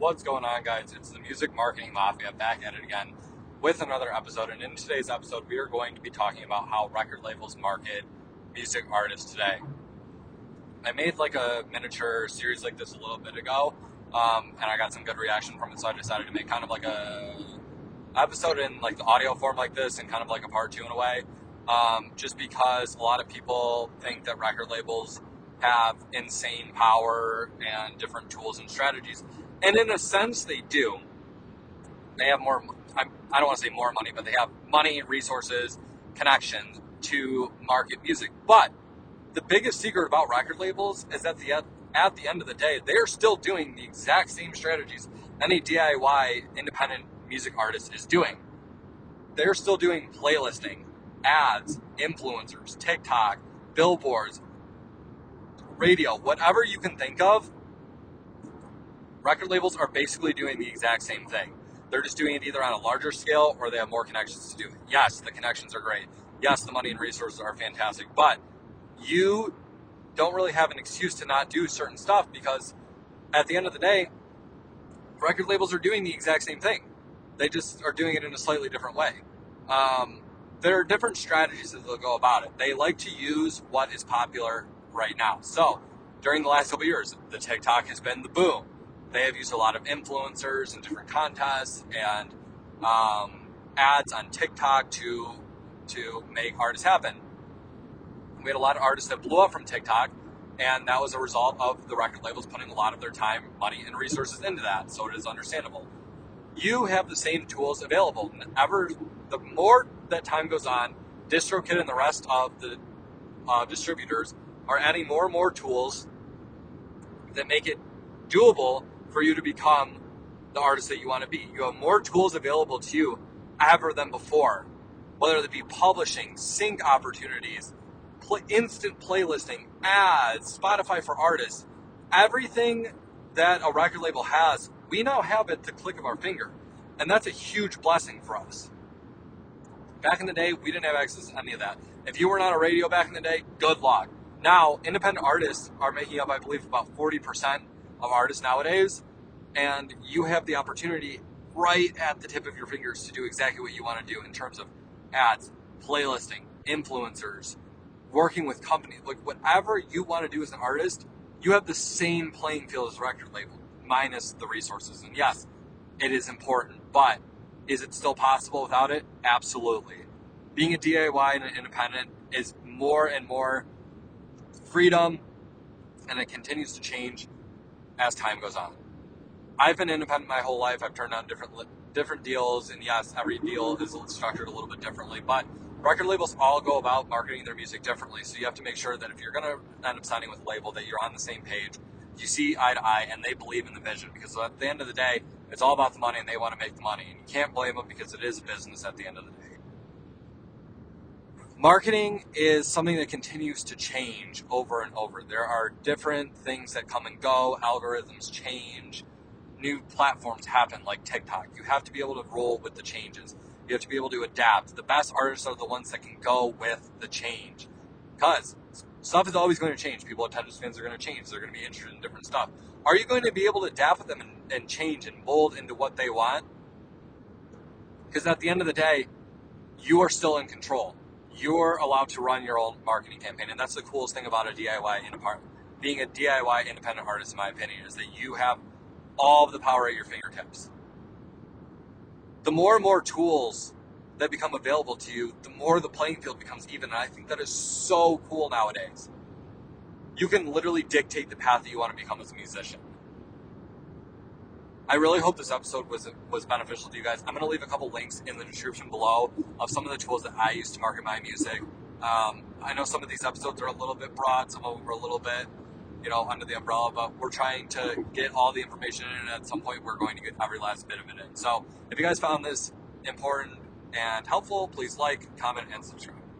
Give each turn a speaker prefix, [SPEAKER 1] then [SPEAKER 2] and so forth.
[SPEAKER 1] What's going on, guys? It's the Music Marketing Mafia back at it again with another episode. And in today's episode, we are going to be talking about how record labels market music artists today. I made like a miniature series like this a little bit ago, and I got some good reaction from it, so I decided to make kind of like a episode in like the audio form like this and kind of like a part two in a way, just because a lot of people think that record labels have insane power and different tools and strategies. And in a sense, they do. They have more, I don't want to say more money, but they have money, resources, connections to market music. But the biggest secret about record labels is that at the end of the day, they're still doing the exact same strategies any DIY independent music artist is doing. They're still doing playlisting, ads, influencers, TikTok, billboards, radio, whatever you can think of. Record labels are basically doing the exact same thing. They're just doing it either on a larger scale or they have more connections to do it. Yes, the connections are great. Yes, the money and resources are fantastic, but you don't really have an excuse to not do certain stuff, because at the end of the day, record labels are doing the exact same thing. They just are doing it in a slightly different way. There are different strategies that they'll go about it. They like to use what is popular right now. So during the last couple of years, the TikTok has been the boom. They have used a lot of influencers and different contests and ads on TikTok to make artists happen. We had a lot of artists that blew up from TikTok, and that was a result of the record labels putting a lot of their time, money, and resources into that, so it is understandable. You have the same tools available. The more that time goes on, DistroKid and the rest of the distributors are adding more and more tools that make it doable for you to become the artist that you want to be. You have more tools available to you ever than before, whether it be publishing, sync opportunities, instant playlisting, ads, Spotify for artists. Everything that a record label has, we now have at the click of our finger. And that's a huge blessing for us. Back in the day, we didn't have access to any of that. If you were not on a radio back in the day, good luck. Now, independent artists are making up, I believe, about 40% of artists nowadays. And you have the opportunity right at the tip of your fingers to do exactly what you want to do in terms of ads, playlisting, influencers, working with companies. Like, whatever you want to do as an artist, you have the same playing field as a record label, minus the resources. And yes, it is important, but is it still possible without it? Absolutely. Being a DIY and an independent is more and more freedom, and it continues to change as time goes on. I've been independent my whole life. I've turned down different deals, and yes, every deal is structured a little bit differently, but record labels all go about marketing their music differently. So you have to make sure that if you're going to end up signing with a label, that you're on the same page, you see eye to eye, and they believe in the vision, because at the end of the day, it's all about the money, and they want to make the money, and you can't blame them, because it is a business at the end of the day. Marketing is something that continues to change over and over. There are different things that come and go. Algorithms change. New platforms happen, like TikTok. You have to be able to roll with the changes. You have to be able to adapt. The best artists are the ones that can go with the change, because stuff is always going to change. People, attention spans are going to change. They're going to be interested in different stuff. Are you going to be able to adapt with them and change and mold into what they want? Because at the end of the day, you are still in control. You're allowed to run your own marketing campaign, and that's the coolest thing about being a DIY independent artist, in my opinion, is that you have all of the power at your fingertips. The more and more tools that become available to you, the more the playing field becomes even. And I think that is so cool nowadays. You can literally dictate the path that you want to become as a musician. I really hope this episode was beneficial to you guys. I'm going to leave a couple links in the description below of some of the tools that I use to market my music. I know some of these episodes are a little bit broad. Some of them are a little bit, under the umbrella, but we're trying to get all the information in, and at some point we're going to get every last bit of it in. So if you guys found this important and helpful, please like, comment, and subscribe.